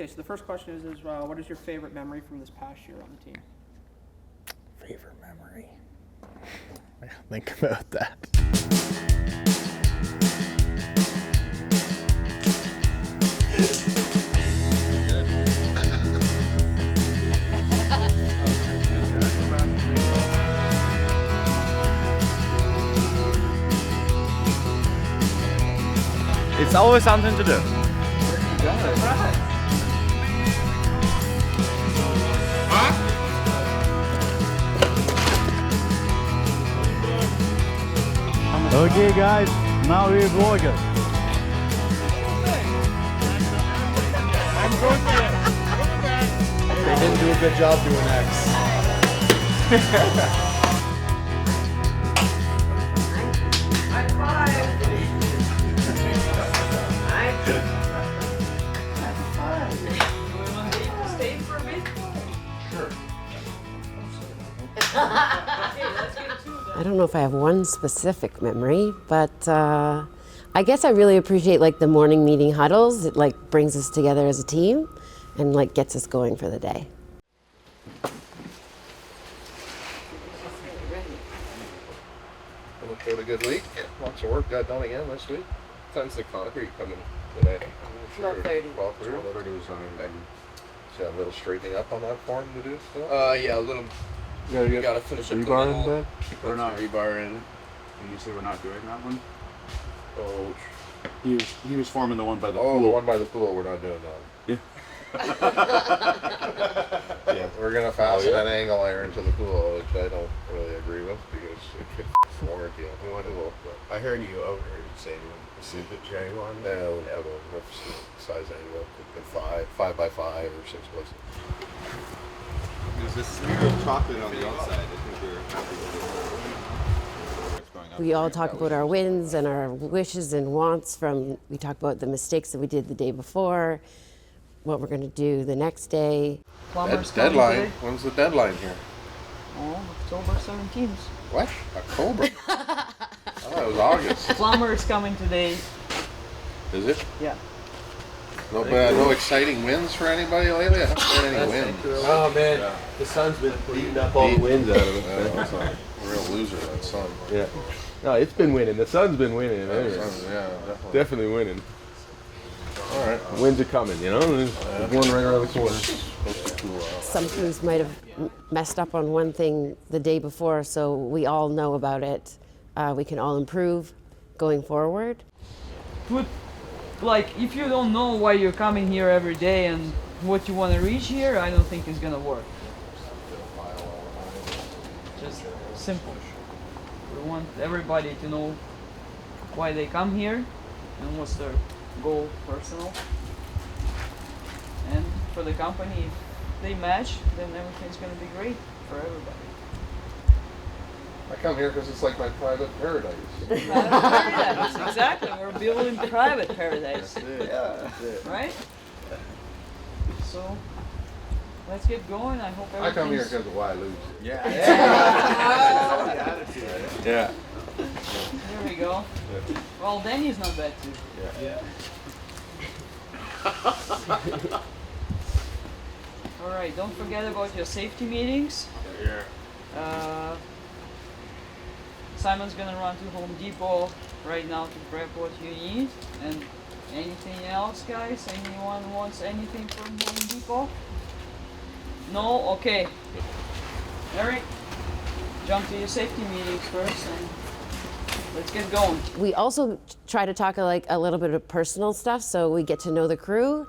Okay, so the first question is what is your favorite memory from this past year on the team? Favorite memory? Think about that. It's always something to do. Okay guys, now we're vloggers. They didn't do a good job doing X. I don't know if I have one specific memory, but I guess I really appreciate like the morning meeting huddles. It like brings us together as a team and like gets us going for the day. Look for a good week. Lots of work got done again this week. Time's the concrete coming today. 12:30. 12:30 was on. So a little straightening up on that form to do still? Yeah, a little. You gotta finish up rebar in bed? We're not rebarring. You say we're not doing that one? Oh, He was forming the one by the oh, the pool. one by the pool. We're not doing that. Yeah. Yeah, we're gonna fasten that angle iron to the pool, which I don't really agree with because it could warranty on the pool. I heard you overheard you say a super J one. No, size angle, could 5 by 5 or 6 by 6. There's this smear of chocolate on the outside. I think we're happy with it. We all talk about our wins and our wishes and wants we talk about the mistakes that we did the day before, what we're going to do the next day. Plumber's Deadline. today. When's the deadline here? Oh, October 17th. What? October? Oh, it was August. Plumber is coming today. Is it? Yeah. No exciting wins for anybody lately? I haven't had any wins. Oh man, the sun's been beating up all the winds out of it. It's a real loser, that sun. Yeah. No, it's been winning. The sun's been winning. Yeah, definitely. Definitely winning. All right. Winds are coming, you know? There's one right around the corner. Some teams might have messed up on one thing the day before, so we all know about it. We can all improve going forward. Like, if you don't know why you're coming here every day and what you want to reach here, I don't think it's gonna work. Just simple. We want everybody to know why they come here and what's their goal personal. And for the company, if they match, then everything's gonna be great for everybody. I come here because it's like my private paradise. Private paradise, exactly. We're building private paradise. That's it. Right? So, let's get going. I hope I come here everything's... because of why I lose. Yeah. Yeah. There we go. Well, Danny's not bad too. Alright, don't forget about your safety meetings. Simon's gonna run to Home Depot right now to grab what you need. And anything else, guys? Anyone wants anything from Home Depot? No? Okay. Eric, jump to your safety meetings first and let's get going. We also try to talk like a little bit of personal stuff, so we get to know the crew.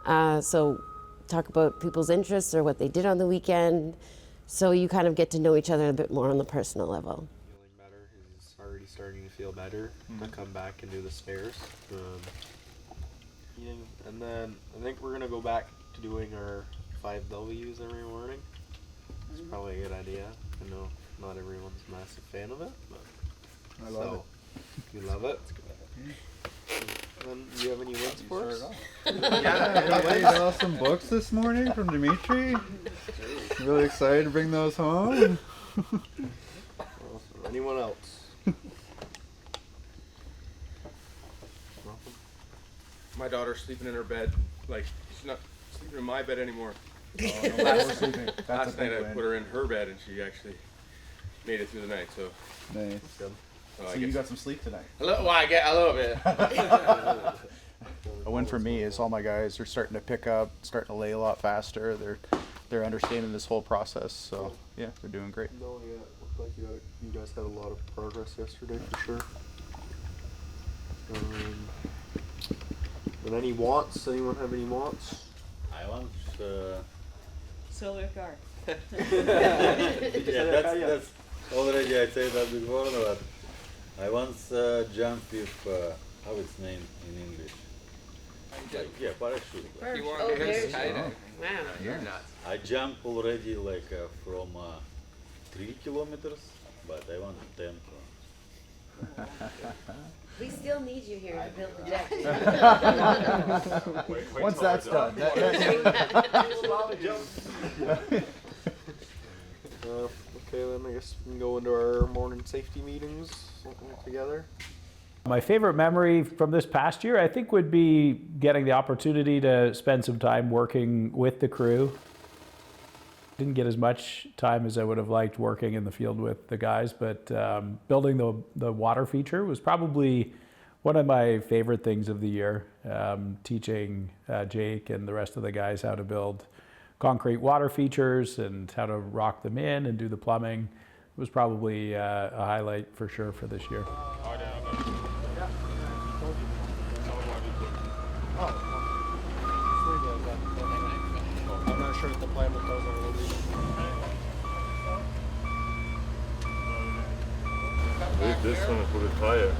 So talk about people's interests or what they did on the weekend. So you kind of get to know each other a bit more on the personal level. Feeling better. He's already starting to feel better to come back and do the stairs. Eating, and then I think we're gonna go back to doing our 5 W's every morning. It's probably a good idea. I know not everyone's a massive fan of it, but I love it. You love it? Then do you have any wins for us? Everybody got some books this morning from Dimitri. Really excited to bring those home. Anyone else? My daughter's sleeping in her bed, like she's not sleeping in my bed anymore. Last Last night I put her in her bed and she actually made it through the night. So Nice. so I So you guess got some sleep tonight. well, I get a little bit. A win for me is all my guys are starting to pick up, starting to lay a lot faster. They're understanding this whole process. So yeah, they're doing great. No, yeah, looked like you guys had a lot of progress yesterday for sure. And any wants? Anyone have any wants? I want. Sell your car. Yeah, that's already I said that before, but I once jumped with how it's named in English. Like, yeah, parachute. You want Oh, to hear there's- skydiving? Wow. You're nuts. I jumped already like from 3 kilometers, but I want 10. We still need you here to build the deck. Once that's done, Okay, then I guess we can go into our morning safety meetings together. My favorite memory from this past year, I think, would be getting the opportunity to spend some time working with the crew. Didn't get as much time as I would have liked working in the field with the guys, but building the water feature was probably one of my favorite things of the year. Teaching Jake and the rest of the guys how to build concrete water features and how to rock them in and do the plumbing was probably a highlight for sure for this year. I'm not sure if the plan does already. With this one, put it higher.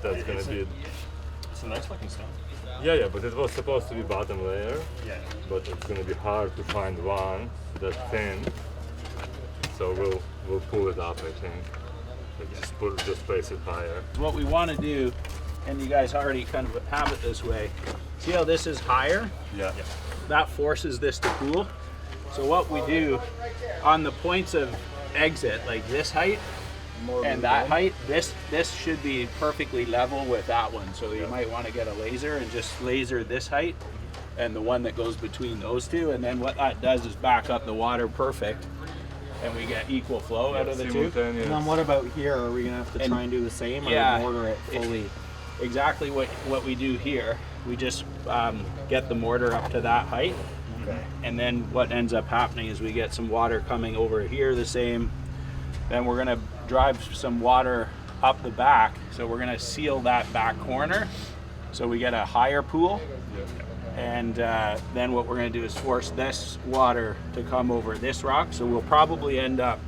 That's gonna be. It's a nice looking stone. Yeah, but it was supposed to be bottom layer. Yeah. But it's gonna be hard to find one that's thin. So we'll pull it up, I think. Just place it higher. What we want to do, and you guys already kind of have it this way, see how this is higher? Yeah. That forces this to cool. So what we do on the points of exit, like this height and that height, this should be perfectly level with that one. So you might want to get a laser and just laser this height and the one that goes between those two, and then what that does is back up the water perfect, and we get equal flow out of the two. And then what about here? Are we gonna have to try and do the same, or mortar it fully? Exactly what we do here. We just get the mortar up to that height. Okay. And then what ends up happening is we get some water coming over here the same. Then we're gonna drive some water up the back. So we're gonna seal that back corner so we get a higher pool. And then what we're gonna do is force this water to come over this rock. So we'll probably end up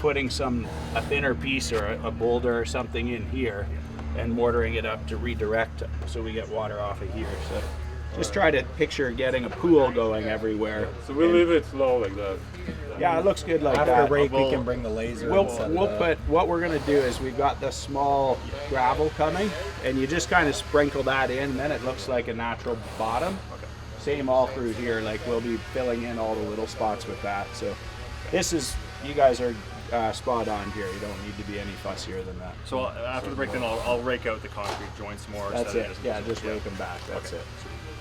putting a thinner piece or a boulder or something in here and mortaring it up to redirect so we get water off of here. So just try to picture getting a pool going everywhere. So we'll leave it low like that. Yeah, it looks good like that. After break, we can bring the laser. We'll put, what we're gonna do is we've got the small gravel coming, and you just kind of sprinkle that in, and then it looks like a natural bottom. Okay. Same all through here, like we'll be filling in all the little spots with that. So this is, you guys are spot on here. You don't need to be any fussier than that. So after the break, then I'll rake out the concrete joints more. That's it. Yeah, just rake them back. That's it.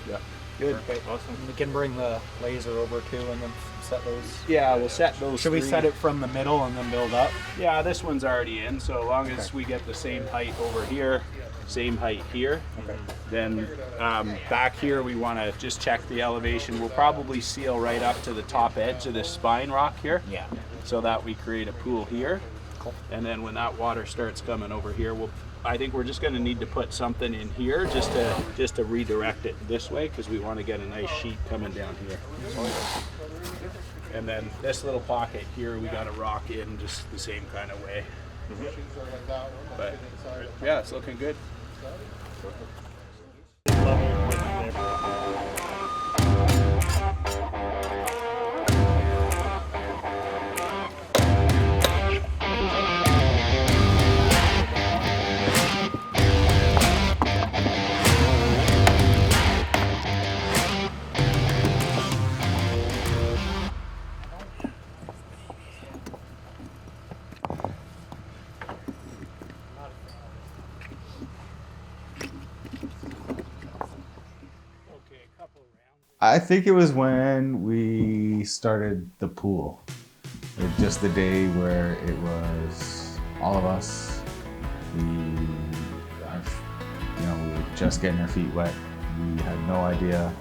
Yeah. Good. Okay. Awesome. We can bring the laser over too, and then set those. Yeah, we'll set those. Should we set it from the middle and then build up? Yeah, this one's already in. So as long as we get the same height over here, same height here, then back here we want to just check the elevation. We'll probably seal right up to the top edge of this spine rock here. Yeah. So that we create a pool here. Cool. And then when that water starts coming over here, I think we're just going to need to put something in here just to redirect it this way, because we want to get a nice sheet coming down here. And then this little pocket here, we got to rock in just the same kind of way. But yeah, it's looking good. Okay, a couple I think it was when we started the pool. Just the day where it was all of us. We were just getting our feet wet. We had no idea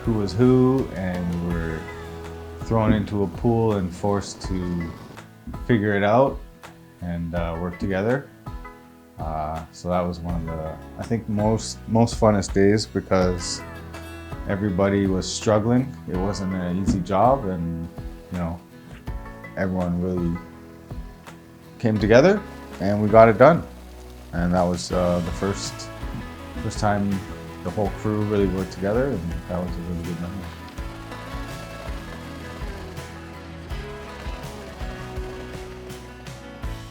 who was who, and we were thrown into a pool and forced to figure it out and work together. So that was one of the, I think, most funnest days, because everybody was struggling. It wasn't an easy job, and everyone really came together and we got it done. And that was the first time the whole crew really worked together, and that was a really good memory.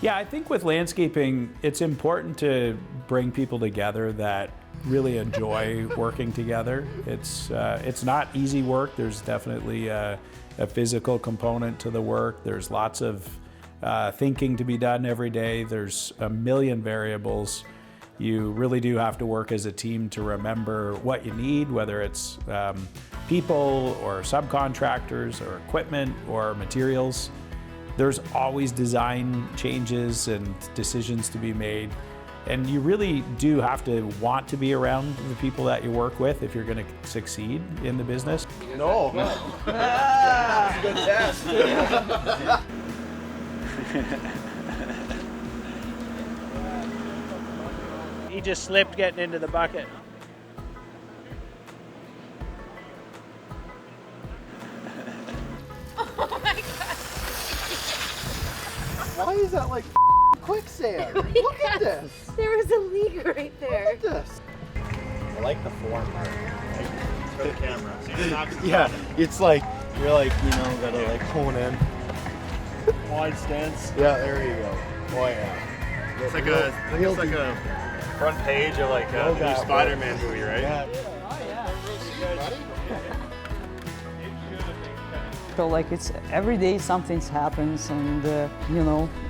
Yeah, I think with landscaping, it's important to bring people together that really enjoy working together. It's not easy work. There's definitely a physical component to the work. There's lots of thinking to be done every day. There's a million variables. You really do have to work as a team to remember what you need, whether it's people or subcontractors or equipment or materials. There's always design changes and decisions to be made. And you really do have to want to be around the people that you work with if you're going to succeed in the business. No. Ah! Good test. He just slipped getting into the bucket. Oh my god. Why is that like quicksand? Look at this. There was a leak right there. Look at this. I like the form part. For the camera. So you didn't have to Yeah, it's like, you're like, gotta like hone in. Wide stance. Yeah, there you go. Oh yeah. It's like a front page of like a new Spider-Man movie, right? Yeah. So like it's every day something happens, and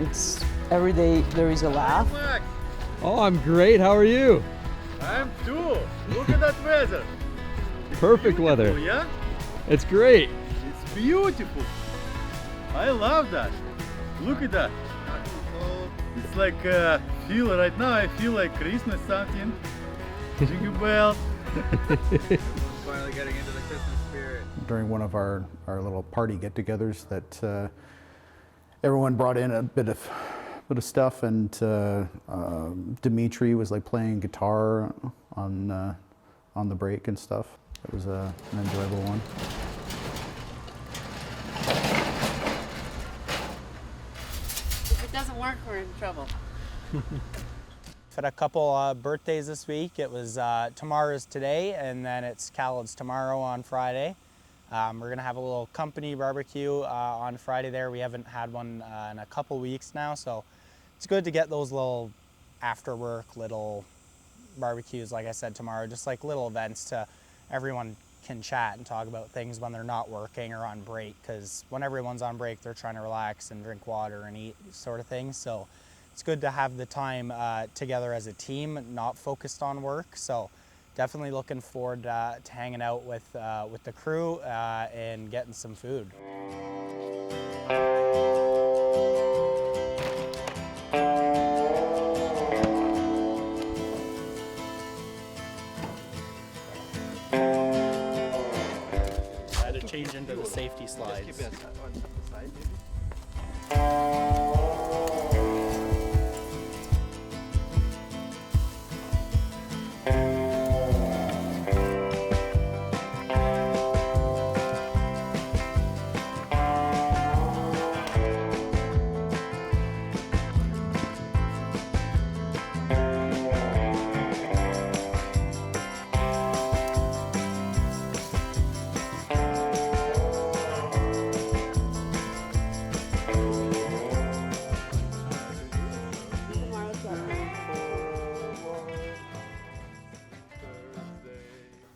it's every day there is a laugh. Oh, I'm great. How are you? I'm too. Look at that weather. Perfect weather. Yeah? It's great. It's beautiful. I love that. Look at that. It's like feel right now. I feel like Christmas something. Jingle bell. Finally getting into the Christmas spirit. During one of our little party get-togethers, that everyone brought in a bit of stuff, and Dimitri was like playing guitar on the break and stuff. It was an enjoyable one. If it doesn't work, we're in trouble. Had a couple birthdays this week. It was tomorrow's today, and then it's Khaled's tomorrow on Friday. We're gonna have a little company barbecue on Friday there. We haven't had one in a couple weeks now, so it's good to get those little after work little barbecues, like I said, tomorrow, just like little events to everyone can chat and talk about things when they're not working or on break, because when everyone's on break, they're trying to relax and drink water and eat sort of things. So it's good to have the time together as a team, not focused on work. So definitely looking forward to hanging out with the crew and getting some food. I had to change into the safety slides.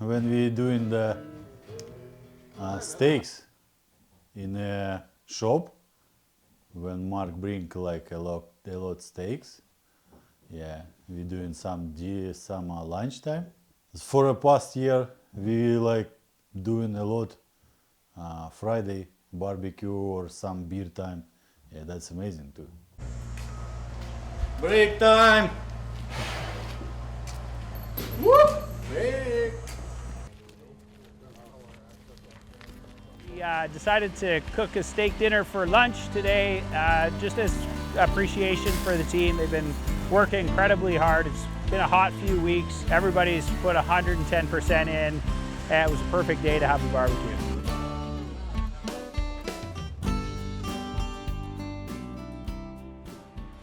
When we doing the steaks in a shop, when Mark bring like a lot steaks, yeah, we doing some lunchtime. For the past year, we like doing a lot. Friday barbecue or some beer time. Yeah, that's amazing too. Break time! Whoop! Break! We decided to cook a steak dinner for lunch today, just as appreciation for the team. They've been working incredibly hard. It's been a hot few weeks. Everybody's put 110% in, and it was a perfect day to have a barbecue.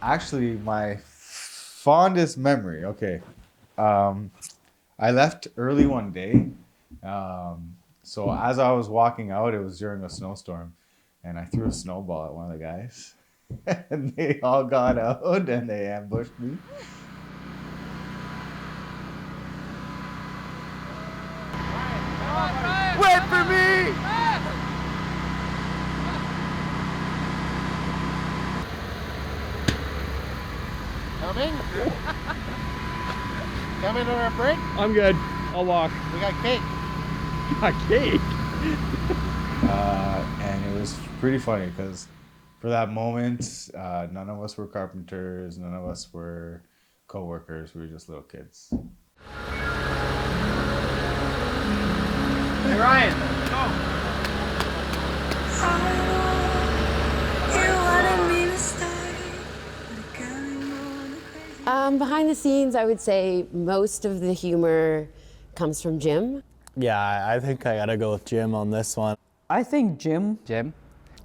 Actually, my fondest memory, okay. I left early one day. So as I was walking out, it was during a snowstorm, and I threw a snowball at one of the guys. And they all got out and they ambushed me. Wait for me! Coming? Coming on our break? I'm good. I'll walk. We got cake. Got cake? And it was pretty funny because for that moment, none of us were carpenters, none of us were coworkers. We were just little kids. Hey Ryan, go. Behind the scenes, I would say most of the humor comes from Jim. Yeah, I think I gotta go with Jim on this one. I think Jim. Jim?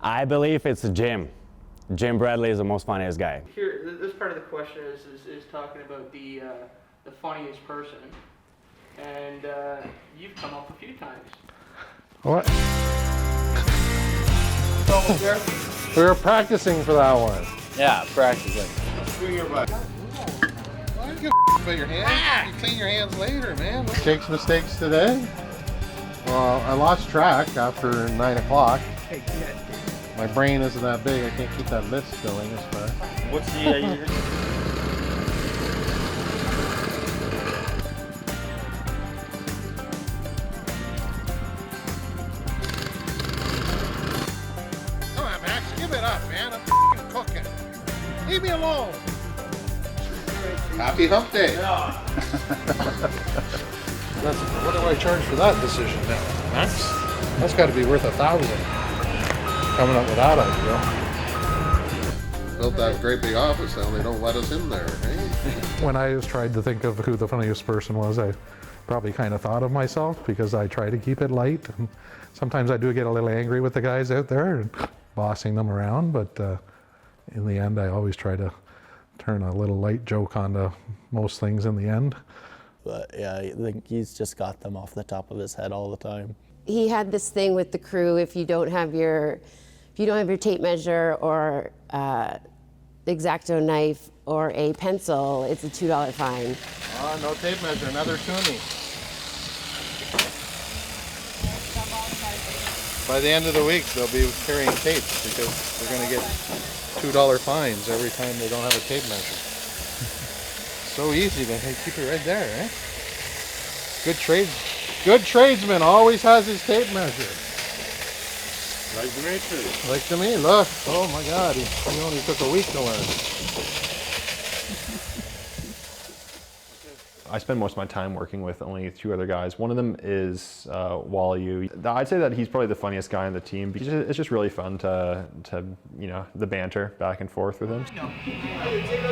I believe it's Jim. Jim Bradley is the most funniest guy. Here, this part of the question is talking about the funniest person, and you've come up a few times. What? We were practicing for that one. Yeah, practicing. Swing your butt. Why do you give about your hands? You clean your hands later, man. Jake's mistakes today? Well, I lost track after 9 o'clock. My brain isn't that big. I can't keep that list going as fast. What's the Come on, Max, give it up, man. I'm f***ing cooking. Leave me alone. Happy hump day. What do I charge for that decision now, Max? That's got to be worth $1,000. Coming up with that idea. Built that great big office now, they don't let us in there, right? When I just tried to think of who the funniest person was, I probably kind of thought of myself because I try to keep it light. And sometimes I do get a little angry with the guys out there and bossing them around, but in the end, I always try to turn a little light joke onto most things in the end. But yeah, I think he's just got them off the top of his head all the time. He had this thing with the crew: if you don't have your tape measure or X-Acto knife or a pencil, it's a $2 fine. Oh, no tape measure, another toonie. By the end of the week, they'll be carrying tapes because they're going to get $2 fines every time they don't have a tape measure. So easy to keep it right there, eh? Good tradesman always has his tape measure. Like Dimitri. Like to me, look. Oh my God, he only took a week to learn. I spend most of my time working with only 2 other guys. One of them is Wally. I'd say that he's probably the funniest guy on the team. It's just really fun to the banter back and forth with him. Take out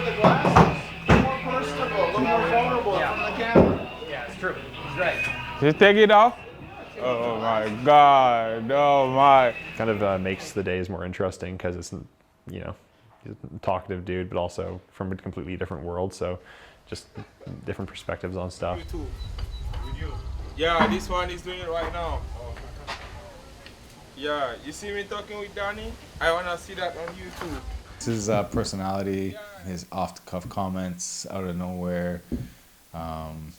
the glasses. A little more personable, a little more vulnerable in front of the camera. Yeah, it's true. He's right. Just take it off? Oh my God, oh my. Kind of makes the days more interesting because it's, he's a talkative dude, but also from a completely different world. So just different perspectives on stuff. Yeah, this one is doing it right now. Yeah, you see me talking with Danny? I want to see that on YouTube. His personality, his off-the-cuff comments, out of nowhere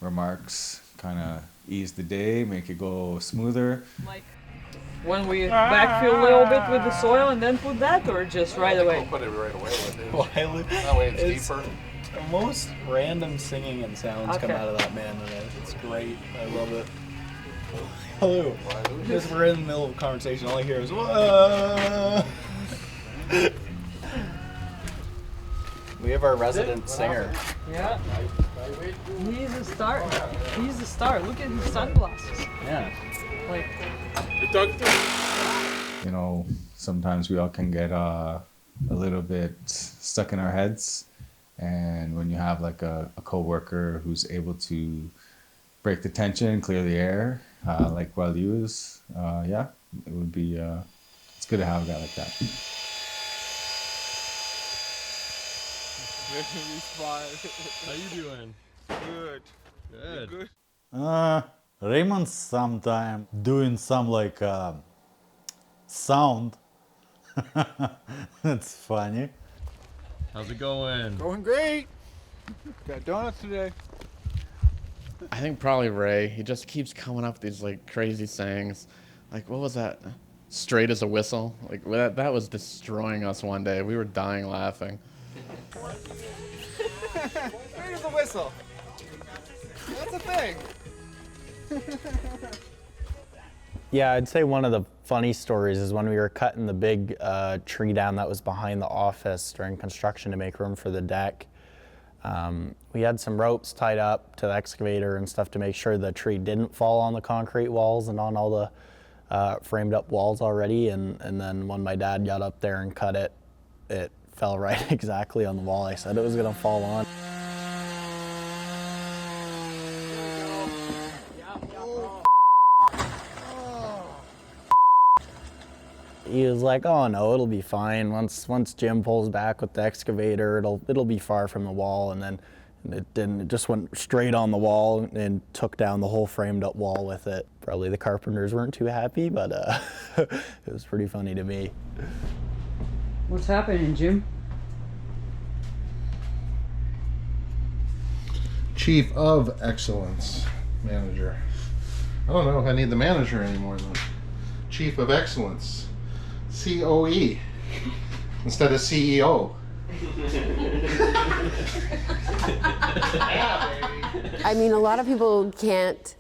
remarks kind of ease the day, make it go smoother. Like when we backfill a little bit with the soil and then put that, or just right away? Put it right away with it. That way it's deeper. The most random singing and sounds come Okay. out of that man today. It's great. I love it. Hello. Because we're in the middle of a conversation, all I hear is, whoa. We have our resident singer. Yeah. He's a star. He's a star. Look at his sunglasses. Yeah. Like. You know, sometimes we all can get a little bit stuck in our heads, and when you have like a coworker who's able to break the tension, clear the air, like Waliu is, yeah, it would be. It's good to have a guy like that. How you doing? Good. Good. Raymond's sometime doing some like sound. That's funny. How's it going? Going great. Got donuts today. I think probably Ray. He just keeps coming up with these like crazy sayings. Like, what was that? Straight as a whistle. Like that was destroying us one day. We were dying laughing. Straight as a whistle. That's a thing. Yeah, I'd say one of the funny stories is when we were cutting the big tree down that was behind the office during construction to make room for the deck. We had some ropes tied up to the excavator and stuff to make sure the tree didn't fall on the concrete walls and on all the framed up walls already. And then when my dad got up there and cut it, it fell right exactly on the wall I said it was gonna fall on. He was like, "Oh no, it'll be fine. Once Jim pulls back with the excavator, it'll be far from the wall." And then it didn't. It just went straight on the wall and took down the whole framed up wall with it. Probably the carpenters weren't too happy, but it was pretty funny to me. What's happening, Jim? Chief of Excellence Manager. I don't know if I need the manager anymore though. Chief of Excellence. COE instead of CEO. I mean, a lot of people can't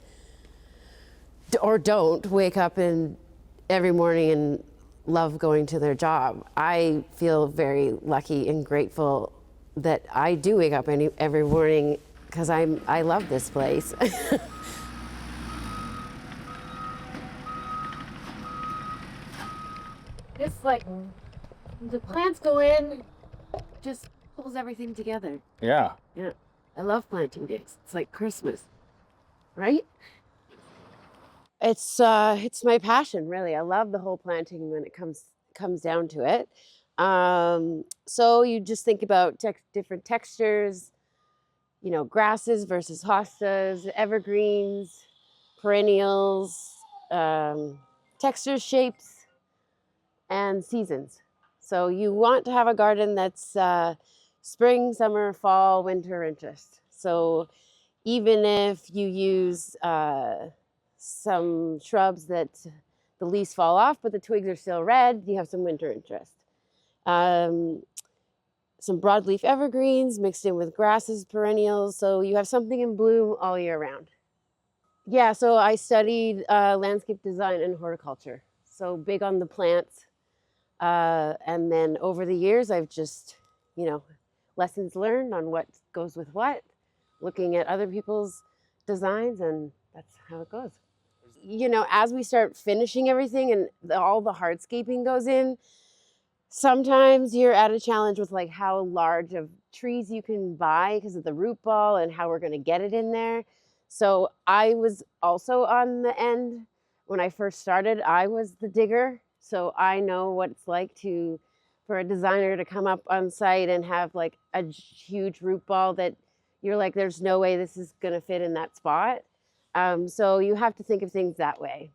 or don't wake up every morning and love going to their job. I feel very lucky and grateful that I do wake up every morning because I love this place. It's like the plants go in, just pulls everything together. Yeah. Yeah. I love planting days. It's like Christmas, right? It's my passion, really. I love the whole planting when it comes down to it. So you just think about different textures, you know, grasses versus hostas, evergreens, perennials, textures, shapes, and seasons. So you want to have a garden that's spring, summer, fall, winter interest. So even if you use some shrubs that the leaves fall off, but the twigs are still red, you have some winter interest. Some broadleaf evergreens mixed in with grasses, perennials, so you have something in bloom all year round. Yeah, so I studied landscape design and horticulture, so big on the plants. And then over the years, I've just, you know, lessons learned on what goes with what, looking at other people's designs, and that's how it goes. You know, as we start finishing everything and all the hardscaping goes in, sometimes you're at a challenge with like how large of trees you can buy because of the root ball and how we're going to get it in there. So I was also on the end. When I first started, I was the digger. So I know what it's like for a designer to come up on site and have like a huge root ball that you're like, there's no way this is going to fit in that spot. So you have to think of things that way.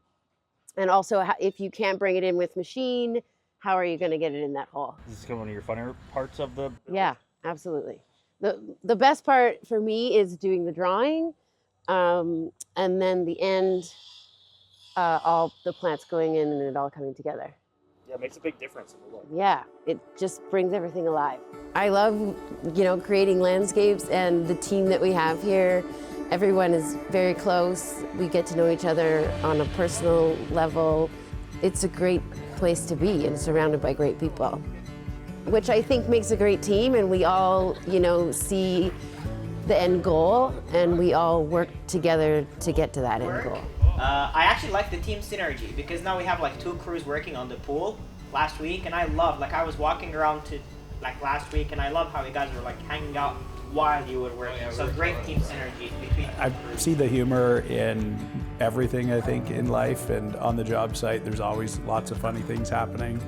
And also, if you can't bring it in with machine, how are you going to get it in that hole? Is this one of your funnier parts of the? Yeah, absolutely. The best part for me is doing the drawing, and then the end, all the plants going in and it all coming together. Yeah, it makes a big difference in the look. Yeah, it just brings everything alive. I love, you know, creating landscapes, and the team that we have here Everyone is very close. We get to know each other on a personal level. It's a great place to be and surrounded by great people, which I think makes a great team, and we all, see the end goal, and we all work together to get to that end goal. I actually like the team synergy because now we have like 2 crews working on the pool last week, and I was walking around to last week, and I love how you guys were hanging out while you were working. So great team synergy between. I see the humor in everything, I think, in life, and on the job site there's always lots of funny things happening.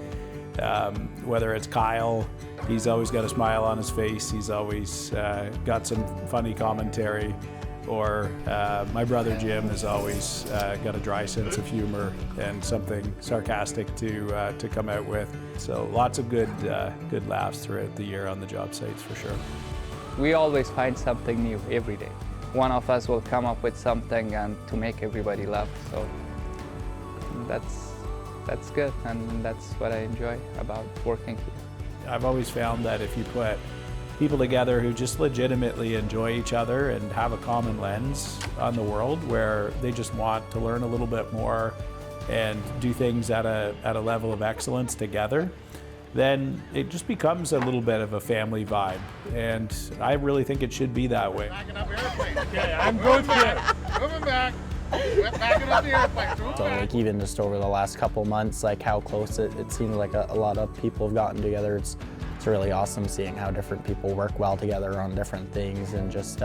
Whether it's Kyle, he's always got a smile on his face, he's always got some funny commentary, or my brother Jim has always got a dry sense of humor and something sarcastic to come out with. So lots of good laughs throughout the year on the job sites for sure. We always find something new every day. One of us will come up with something and to make everybody laugh. So that's good, and that's what I enjoy about working here. I've always found that if you put people together who just legitimately enjoy each other and have a common lens on the world, where they just want to learn a little bit more and do things at a level of excellence together, then it just becomes a little bit of a family vibe. And I really think it should be that way. Okay, I'm good here. Moving back. Backing up the airplane. So even just over the last couple months, how close it seems like a lot of people have gotten together. It's really awesome seeing how different people work well together on different things, and just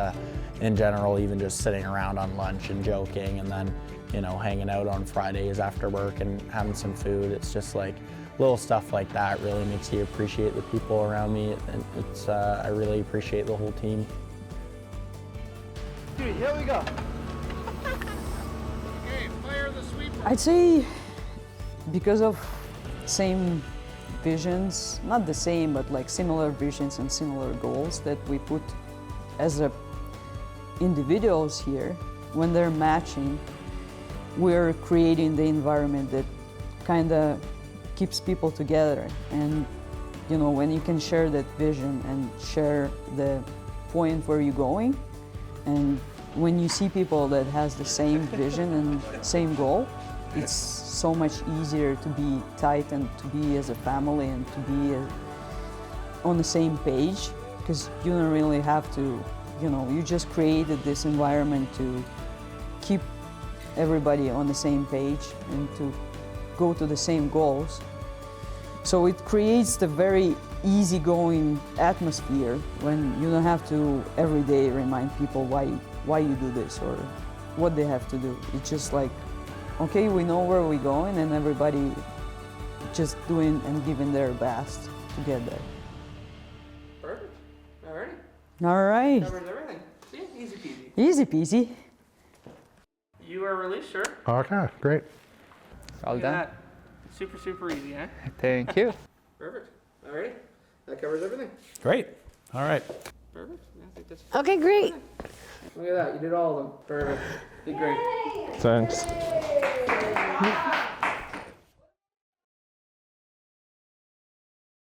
in general, even just sitting around on lunch and joking, and then hanging out on Fridays after work and having some food. It's just little stuff like that really makes you appreciate the people around me, and I really appreciate the whole team. Dude, here we go. I'd say because of same visions, not the same, but similar visions and similar goals that we put as individuals here, when they're matching, we're creating the environment that kind of keeps people together. And when you can share that vision and share the point where you're going, and when you see people that has the same vision and same goal, it's so much easier to be tight and to be as a family and to be on the same page, because you don't really have to, you just created this environment to keep everybody on the same page and to go to the same goals. So it creates the very easygoing atmosphere when you don't have to every day remind people why you do this or what they have to do. It's just okay, we know where we're going, and everybody just doing and giving their best to get there. Perfect. Alrighty. All right. Covers everything. See? Easy peasy. Easy peasy. You are released, sir. Okay, great. All Look at done. that. Super, super easy, huh? Thank you. Perfect. Alrighty. That covers everything. Great. All right. Perfect. Yeah, I think that's Okay, great. Look at that. You did all of them. Perfect. Did great. Thanks.